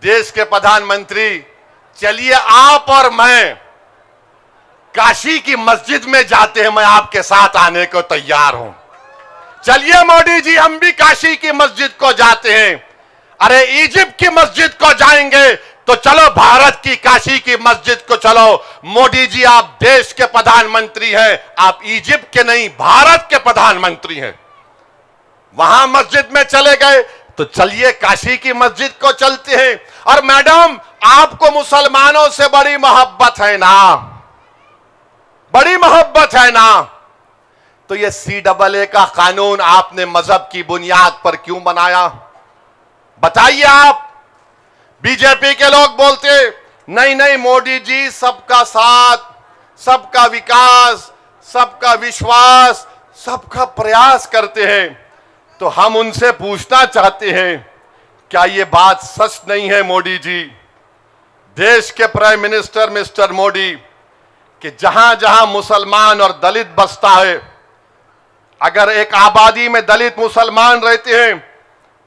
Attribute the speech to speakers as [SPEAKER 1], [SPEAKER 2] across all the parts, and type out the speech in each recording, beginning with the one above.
[SPEAKER 1] देश के प्रधानमंत्री, चलिए आप और मैं काशी की मस्जिद में जाते हैं, मैं आपके साथ आने को तैयार हूं। चलिए मोदी जी, हम भी काशी की मस्जिद को जाते हैं। अरे इजिप्ट की मस्जिद को जाएंगे तो चलो भारत की काशी की मस्जिद को चलो। मोदी जी, आप देश के प्रधानमंत्री हैं, आप इजिप्ट के नहीं भारत के प्रधानमंत्री हैं। वहां मस्जिद में चले गए तो चलिए काशी की मस्जिद को चलते हैं। और मैडम, आपको मुसलमानों से बड़ी मोहब्बत है ना, बड़ी मोहब्बत है ना, तो ये CAA का कानून आपने मजहब की बुनियाद पर क्यों बनाया? बताइए आप। बीजेपी के लोग बोलते नहीं नहीं मोदी जी, सबका साथ, सबका विकास, सबका विश्वास, सबका प्रयास करते हैं। तो हम उनसे पूछना चाहते हैं, क्या ये बात सच नहीं है मोदी जी? देश के प्राइम मिनिस्टर मिस्टर मोदी, कि जहां जहां मुसलमान और दलित बसता है, अगर एक आबादी में दलित मुसलमान रहते हैं,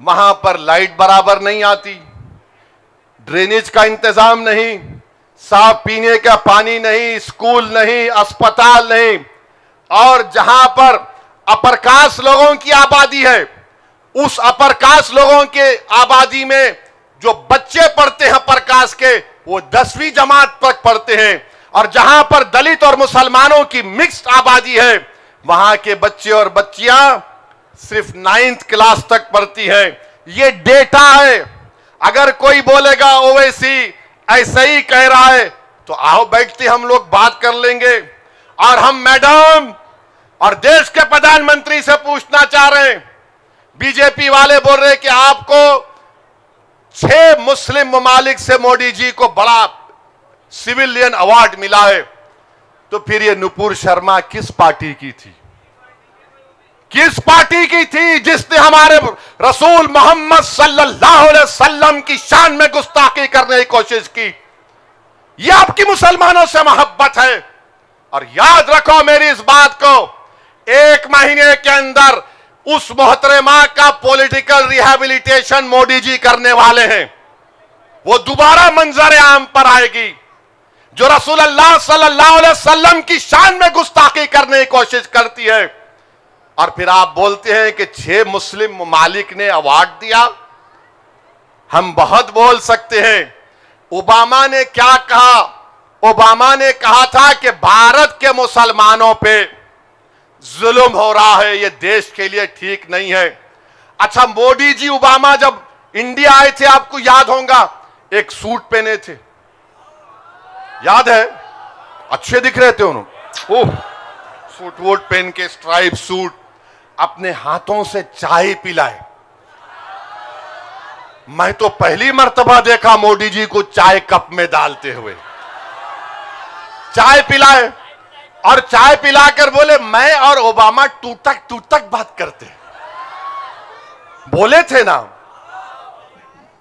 [SPEAKER 1] वहां पर लाइट बराबर नहीं आती, ड्रेनेज का इंतजाम नहीं, साफ पीने का पानी नहीं, स्कूल नहीं, अस्पताल नहीं, और जहां पर अपर कास्ट लोगों की आबादी है, उस अपर कास्ट लोगों के आबादी में जो बच्चे पढ़ते हैं अपर कास्ट के, वो 10वीं जमात तक पढ़ते हैं। और जहां पर दलित और मुसलमानों की मिक्स्ड आबादी है, वहां के बच्चे और बच्चियां सिर्फ 9th क्लास तक पढ़ती है। ये डेटा है। अगर कोई बोलेगा ओवैसी ऐसा ही कह रहा है, तो आओ बैठते हम लोग बात कर लेंगे। और हम मैडम और देश के प्रधानमंत्री से पूछना चाह रहे हैं, बीजेपी वाले बोल रहे कि आपको 6 मुस्लिम ममालिक से मोदी जी को बड़ा सिविलियन अवार्ड मिला है, तो फिर ये नुपुर शर्मा किस पार्टी की थी? किस पार्टी की थी जिसने हमारे रसूल मोहम्मद सल्लल्लाहु अलैहि वसल्लम की शान में गुस्ताखी करने की कोशिश की? ये आपकी मुसलमानों से मोहब्बत है। और याद रखो मेरी इस बात को, 1 महीने के अंदर उस मोहतरमा का पॉलिटिकल रिहैबिलिटेशन मोदी जी करने वाले हैं। वो दोबारा मंजर आम पर आएगी जो रसूलुल्लाह सल्लल्लाहु अलैहि वसल्लम की शान में गुस्ताखी करने की कोशिश करती है। और फिर आप बोलते हैं कि 6 मुस्लिम ममालिक ने अवार्ड दिया। हम बहुत बोल सकते हैं। ओबामा ने क्या कहा? ओबामा ने कहा था कि भारत के मुसलमानों पे जुल्म हो रहा है, ये देश के लिए ठीक नहीं है। अच्छा, मोदी जी ओबामा जब इंडिया आए थे, आपको याद होगा, एक सूट पहने थे, याद है? अच्छे दिख रहे थे उन्होंने, ओह सूट वोट पहन के, स्ट्राइप सूट, अपने हाथों से चाय पिलाए। मैं तो पहली मर्तबा देखा मोदी जी को चाय कप में डालते हुए। चाय पिलाए और चाय पिलाकर बोले, मैं और ओबामा टूटक बात करते हैं। बोले थे ना,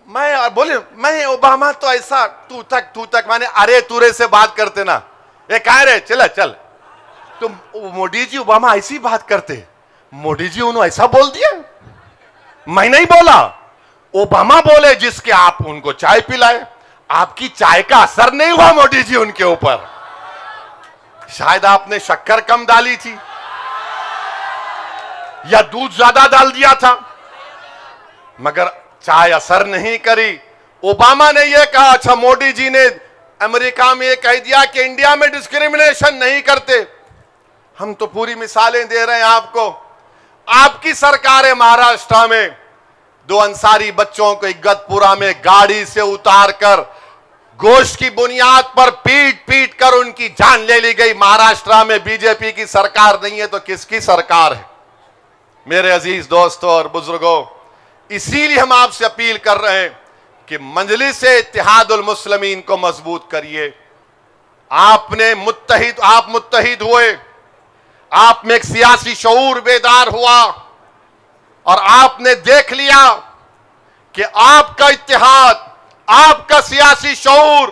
[SPEAKER 1] मैं और बोले मैं ओबामा तो ऐसा टूटक माने अरे तुरे से बात करते ना। ये कह रहे चल तो मोदी जी ओबामा ऐसी बात करते। मोदी जी उन्होंने ऐसा बोल दिया, मैं नहीं बोला, ओबामा बोले जिसके आप उनको चाय पिलाए। आपकी चाय का असर नहीं हुआ मोदी जी उनके ऊपर। शायद आपने शक्कर कम डाली थी या दूध ज्यादा डाल दिया था, मगर चाय असर नहीं करी। ओबामा ने यह कहा। अच्छा, मोदी जी ने अमेरिका में यह कह दिया कि इंडिया में डिस्क्रिमिनेशन नहीं करते। हम तो पूरी मिसालें दे रहे हैं आपको। आपकी सरकार है महाराष्ट्र में, 2 अंसारी बच्चों को इगतपुरा में गाड़ी से उतारकर गोश्त की बुनियाद पर पीट कर उनकी जान ले ली गई। महाराष्ट्र में बीजेपी की सरकार नहीं है तो किसकी सरकार है? मेरे अजीज दोस्तों और बुजुर्गों, इसीलिए हम आपसे अपील कर रहे हैं कि मजलिस-ए-इत्तेहादुल मुस्लिमीन को मजबूत करिए। आप मुत्तहिद हुए, आप में एक सियासी शऊर बेदार हुआ और आपने देख लिया कि आपका इत्तेहाद, आपका सियासी शऊर,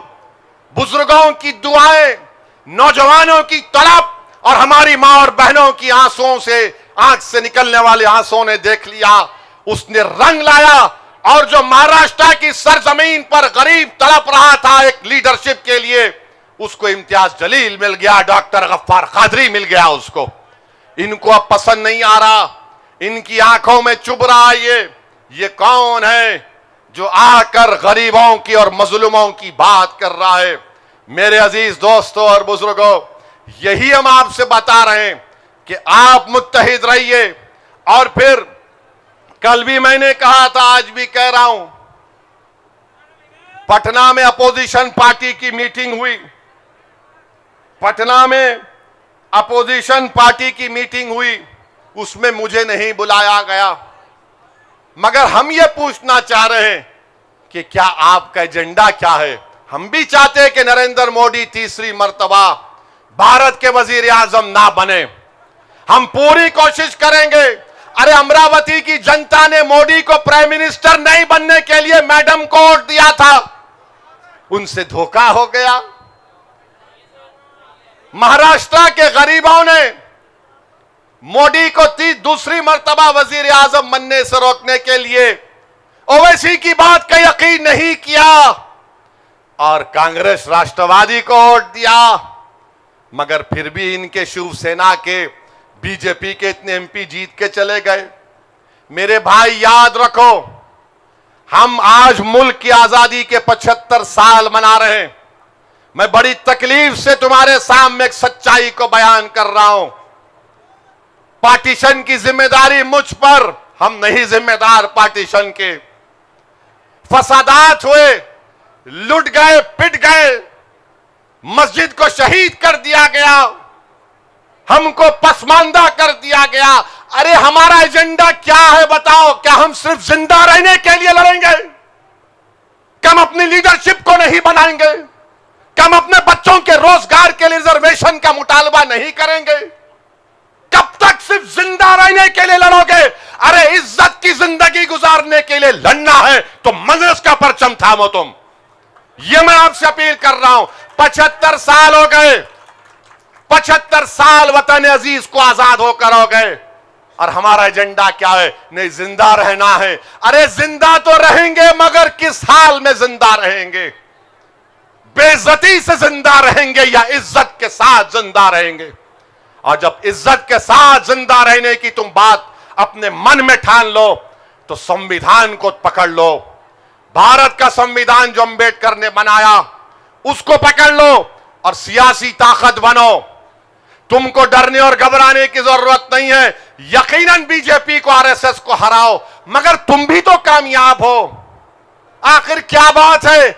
[SPEAKER 1] बुजुर्गों की दुआएं, नौजवानों की तड़प और हमारी मां और बहनों की आंसुओं से, आंख से निकलने वाले आंसुओं ने देख लिया। उसने रंग लाया और जो महाराष्ट्र की सरजमीन पर गरीब तड़प रहा था एक लीडरशिप के लिए, उसको इम्तियाज जलील मिल गया, डॉक्टर गफ्फार कादरी मिल गया उसको। इनको अब पसंद नहीं आ रहा, इनकी आंखों में चुभ रहा ये कौन है जो आकर गरीबों की और मजलूमों की बात कर रहा है। मेरे अजीज दोस्तों और बुजुर्गों, यही हम आपसे बता रहे हैं कि आप मुत्तहिद रहिए। और फिर कल भी मैंने कहा था, आज भी कह रहा हूं, पटना में अपोजिशन पार्टी की मीटिंग हुई, पटना में अपोजिशन पार्टी की मीटिंग हुई, उसमें मुझे नहीं बुलाया गया। मगर हम ये पूछना चाह रहे हैं कि क्या आपका एजेंडा क्या है। हम भी चाहते हैं कि नरेंद्र मोदी तीसरी मर्तबा भारत के वजीर आजम ना बने। हम पूरी कोशिश करेंगे। अरे अमरावती की जनता ने मोदी को प्राइम मिनिस्टर नहीं बनने के लिए मैडम को वोट दिया था, उनसे धोखा हो गया। महाराष्ट्र के गरीबों ने मोदी को दूसरी मर्तबा वजीर आजम बनने से रोकने के लिए ओवैसी की बात का यकीन नहीं किया और कांग्रेस राष्ट्रवादी को वोट दिया। मगर फिर भी इनके शिवसेना के, बीजेपी के इतने एमपी जीत के चले गए। मेरे भाई याद रखो, हम आज मुल्क की आजादी के 75 साल मना रहे हैं। मैं बड़ी तकलीफ से तुम्हारे सामने एक सच्चाई को बयान कर रहा हूं। पार्टीशन की जिम्मेदारी मुझ पर, हम नहीं जिम्मेदार पार्टीशन के। फसादात हुए, लुट गए, पिट गए, मस्जिद को शहीद कर दिया गया, हमको पसमानदा कर दिया गया। अरे हमारा एजेंडा क्या है बताओ? क्या हम सिर्फ जिंदा रहने के लिए लड़ेंगे? क्या हम अपनी लीडरशिप को नहीं बनाएंगे? क्या हम अपने बच्चों के रोजगार के लिए रिजर्वेशन का मुतालबा नहीं करेंगे? कब तक सिर्फ जिंदा रहने के लिए लड़ोगे? अरे इज्जत की जिंदगी गुजारने के लिए लड़ना है तो मजलिस का परचम थामो तुम। यह मैं आपसे अपील कर रहा हूं। 75 साल हो गए, 75 साल वतन अजीज को आजाद होकर हो गए और हमारा एजेंडा क्या है? नहीं, जिंदा रहना है। अरे जिंदा तो रहेंगे, मगर किस हाल में जिंदा रहेंगे? बेइज्जती से जिंदा रहेंगे या इज्जत के साथ जिंदा रहेंगे? और जब इज्जत के साथ जिंदा रहने की तुम बात अपने मन में ठान लो तो संविधान को पकड़ लो। भारत का संविधान जो अंबेडकर ने बनाया उसको पकड़ लो और सियासी ताकत बनो। तुमको डरने और घबराने की जरूरत नहीं है। यकीनन बीजेपी को, आरएसएस को हराओ, मगर तुम भी तो कामयाब हो। आखिर क्या बात है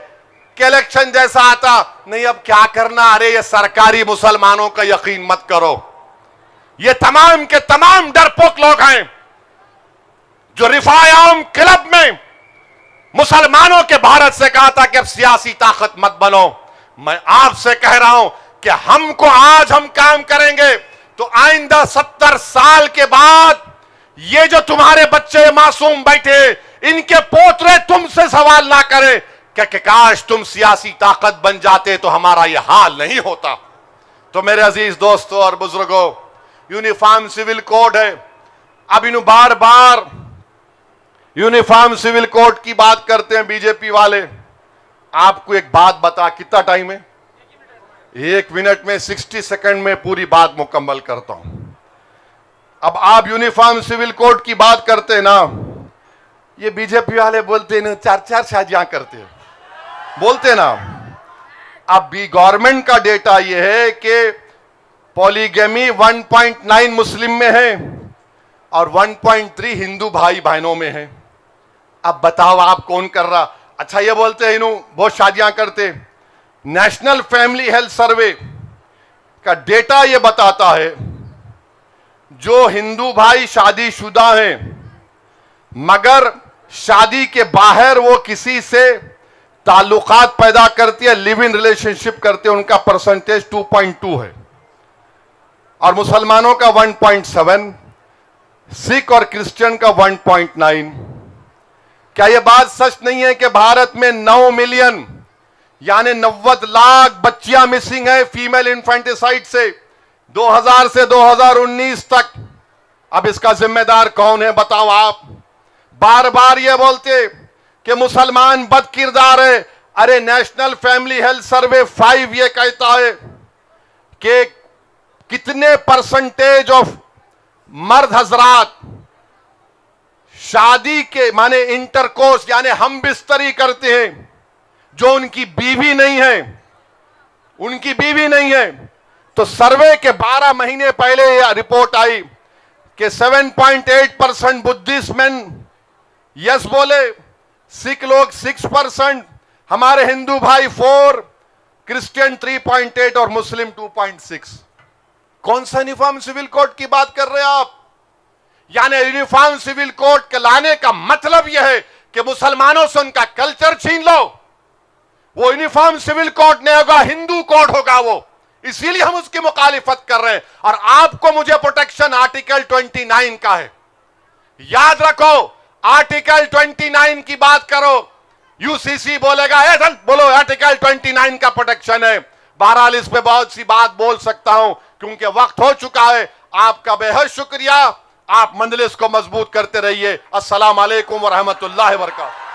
[SPEAKER 1] कि इलेक्शन जैसा आता नहीं, अब क्या करना? अरे ये सरकारी मुसलमानों का यकीन मत करो। ये तमाम के तमाम डरपोक लोग हैं जो रिफाए आम क्लब में मुसलमानों के भारत से कहा था कि अब सियासी ताकत मत बनो। मैं आपसे कह रहा हूं कि हमको आज हम काम करेंगे तो आइंदा 70 साल के बाद ये जो तुम्हारे बच्चे मासूम बैठे, इनके पोतरे तुमसे सवाल ना करें कि काश तुम सियासी ताकत बन जाते तो हमारा यह हाल नहीं होता। तो मेरे अजीज दोस्तों और बुजुर्गों, यूनिफॉर्म सिविल कोड है। अब इन बार बार यूनिफॉर्म सिविल कोड की बात करते हैं बीजेपी वाले। आपको एक बात बता, कितना टाइम है? 1 मिनट में 60 सेकंड में पूरी बात मुकम्मल करता हूं। अब आप यूनिफॉर्म सिविल कोड की बात करते हैं ना, ये बीजेपी वाले बोलते हैं ना 4-4 शादियां करते हैं, बोलते ना। अब भी गवर्नमेंट का डेटा ये है कि पॉलीगैमी 1.9 मुस्लिम में है और 1.3 हिंदू भाई बहनों में है। अब बताओ आप कौन कर रहा? अच्छा, ये बोलते हैं इन्हों बहुत शादियां करते। नेशनल फैमिली हेल्थ सर्वे का डेटा ये बताता है जो हिंदू भाई शादीशुदा हैं मगर शादी के बाहर वो किसी से ताल्लुकात पैदा करती है, लिव इन रिलेशनशिप करते हैं, उनका परसेंटेज 2.2 है और मुसलमानों का 1.7, सिख और क्रिश्चियन का 1.9। क्या यह बात सच नहीं है कि भारत में 9 मिलियन यानी 90 लाख बच्चियां मिसिंग है फीमेल इन्फेंटिसाइड से 2000 से 2019 तक? अब इसका जिम्मेदार कौन है बताओ आप? बार बार ये बोलते कि मुसलमान बदकिरदार है। अरे नेशनल फैमिली हेल्थ सर्वे 5 ये कहता है कि कितने परसेंटेज ऑफ मर्द हजरात शादी के माने इंटरकोर्स यानी हम बिस्तरी करते हैं जो उनकी बीवी नहीं है, उनकी बीवी नहीं है। तो सर्वे के 12 महीने पहले यह रिपोर्ट आई कि 7.8% बुद्धिस्ट मैन यस बोले, सिख लोग 6%, हमारे हिंदू भाई 4, क्रिश्चियन 3.8 और मुस्लिम 2.6। कौन सा यूनिफॉर्म सिविल कोड की बात कर रहे हैं आप? यानी यूनिफॉर्म सिविल कोड के लाने का मतलब यह है कि मुसलमानों से उनका कल्चर छीन लो। वो यूनिफॉर्म सिविल कोड नहीं होगा, हिंदू कोड होगा वो। इसीलिए हम उसकी मुखालिफत कर रहे हैं। और आपको मुझे प्रोटेक्शन आर्टिकल 29 का है। याद रखो, आर्टिकल 29 की बात करो, यूसीसी बोलेगा बोलो आर्टिकल 29 का प्रोटेक्शन है। बहरहाल इस पे बहुत सी बात बोल सकता हूं क्योंकि वक्त हो चुका है। आपका बेहद शुक्रिया। आप मंजलिस को मजबूत करते रहिए। अस्सलाम वालेकुम व रहमतुल्लाहि व बरकातहू।